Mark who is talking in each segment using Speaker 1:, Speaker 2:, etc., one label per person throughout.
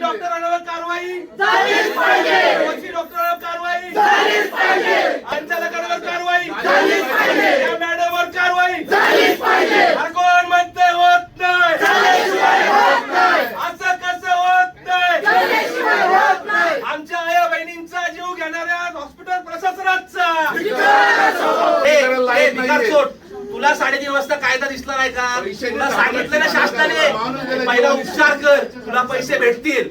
Speaker 1: डॉक्टरांवर कारवाई झालीच पाहिजे, डॉक्टरांवर कारवाई झालीच पाहिजे, संचालकांवर कारवाई झालीच पाहिजे, या मॅडमवर कारवाई झालीच पाहिजे. कोण म्हणते होत नाही, असं कसं होत नाही? आमच्या आया बहिणींचा जीव घेणाऱ्या हॉस्पिटल प्रशासनाचा तुला 3:30 वाजता कायदा दिसला नाही का? तुला सांगितलं ना शासनाने पहिला उपचार कर, तुला पैसे भेटतील.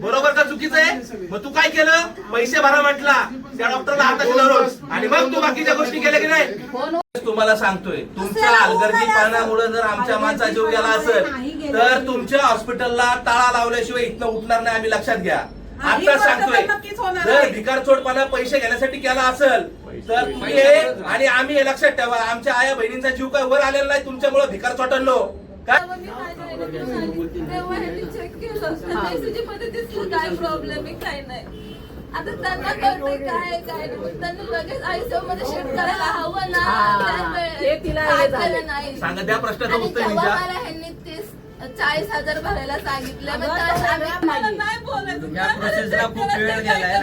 Speaker 1: बरोबर का चुकीचं आहे? मग तू काय केलं? पैसे भरा म्हटला त्या डॉक्टरला हाताशी धरून आणि मग तू बाकीच्या गोष्टी केल्या की नाही? तुम्हाला सांगतोय, तुमच्या हलगर्जीपणामुळे जर आमच्या माणसा जीव गेला असेल तर तुमच्या हॉस्पिटलला टाळा लावल्याशिवाय इथनं उठणार नाही, आम्ही लक्षात घ्या. आता सांगतोय, जर भिकारचोटपणा पैसे घेण्यासाठी केला असेल तर तुम्ही आणि आम्ही हे लक्षात ठेवा, आमच्या आया बहिणींचा जीव काय वर आलेला नाही तुमच्यामुळे भिकारचोटांनो. काय
Speaker 2: प्रॉब्लेम आहे काय नाही, आता त्यांना कळते काय काय त्यांना लगेच आयसीयूमध्ये शिफ्ट करायला हवं ना.
Speaker 1: सांगा त्या प्रश्नाचं उत्तर.
Speaker 2: ह्यांनी 40,000 भरायला सांगितलं, नाही बोलायचं.
Speaker 3: या प्रोसेसला खूप वेळ गेलाय.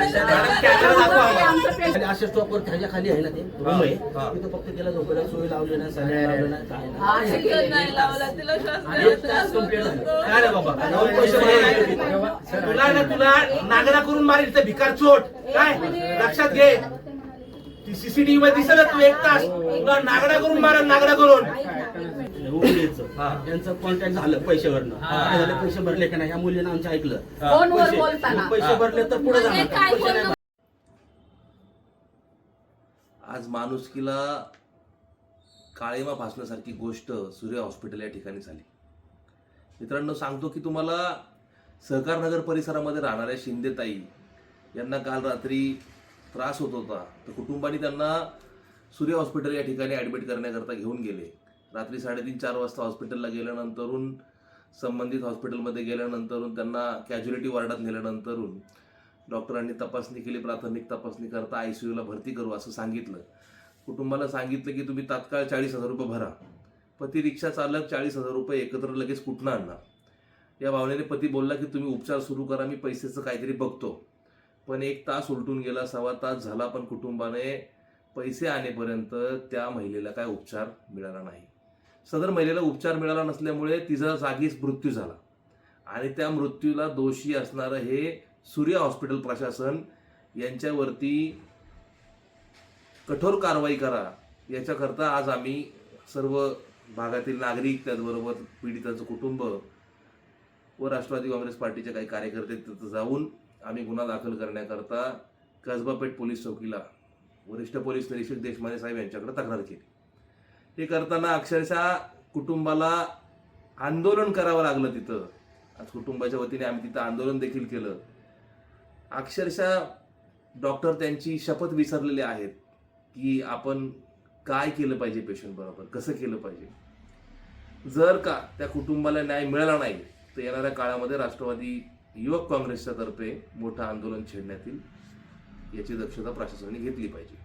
Speaker 3: अशा स्टॉपवर त्याच्या खाली आहे ना ते रूम आहे, तिथं फक्त त्याला झोपायला सोय लावली ना, सगळ्या लावलं ना, काय
Speaker 2: नाही लावला तिला
Speaker 3: काय रे बाबा,
Speaker 1: तुला नागडा करून मारेल ते भिकार चोट. काय लक्षात घे, सीसीटीव्ही मध्ये दिसलं तू 1 तास तुला नागडा करून मारेल, नागडा करून.
Speaker 3: त्यांचं कॉन्टॅक्ट झालं पैशावरनं, पैसे भरले का नाही या मुलीनं आमचं ऐकलं, पैसे भरले तर पुढे जाणार.
Speaker 4: आज माणुसकीला काळीमा फासण्यासारखी गोष्ट सूर्य हॉस्पिटल या ठिकाणी झाली. मित्रांनो, सांगतो की तुम्हाला, सहकारनगर परिसरामध्ये राहणाऱ्या शिंदेताई यांना काल रात्री त्रास होत होता, तर कुटुंबाने त्यांना सूर्य हॉस्पिटल या ठिकाणी ॲडमिट करण्याकरता घेऊन गेले. रात्री 3:30-4 वाजता हॉस्पिटलला गेल्यानंतरून, संबंधित हॉस्पिटलमध्ये गेल्यानंतरून, त्यांना कॅज्युलिटी वॉर्डात नेल्यानंतरून डॉक्टरांनी तपासणी केली. प्राथमिक तपासणी करता ICUला भरती करू असं सांगितलं. कुटुंबाला सांगितलं की तुम्ही तात्काळ 40,000 रुपये भरा. पती रिक्षा चालक 40,000 रुपये एकत्र लगेच कुठनं आणणार? या भावनेने पती बोलला की तुम्ही उपचार सुरू करा, मी पैशाचं काहीतरी बघतो. पण 1 तास उलटून गेला, 1.25 तास झाला, पण कुटुंबाने पैसे आणेपर्यंत त्या महिलेला काय उपचार मिळाला नाही. सदर महिलेला उपचार मिळाला नसल्यामुळे तिचा जागीच मृत्यू झाला आणि त्या मृत्यूला दोषी असणारं हे सूर्य हॉस्पिटल प्रशासन यांच्यावरती कठोर कारवाई करा याच्याकरता आज आम्ही सर्व भागातील नागरिक, त्याचबरोबर पीडितांचं कुटुंब व राष्ट्रवादी काँग्रेस पार्टीचे काही कार्यकर्ते तिथं जाऊन आम्ही गुन्हा दाखल करण्याकरता कसबापेठ पोलीस चौकीला वरिष्ठ पोलीस निरीक्षक देशमाने साहेब यांच्याकडे तक्रार केली. हे करताना अक्षरशः कुटुंबाला आंदोलन करावं लागलं. तिथं आज कुटुंबाच्या वतीने आम्ही तिथं आंदोलन देखील केलं. अक्षरशः डॉक्टर त्यांची शपथ विसरलेले आहेत की आपण काय केलं पाहिजे, पेशंट बरोबर कसं केलं पाहिजे. जर का त्या कुटुंबाला न्याय मिळाला नाही तर येणाऱ्या काळामध्ये राष्ट्रवादी युवक काँग्रेसच्या तर्फे मोठं आंदोलन छेडण्यात येईल. याची दक्षता प्रशासनाने घेतली पाहिजे.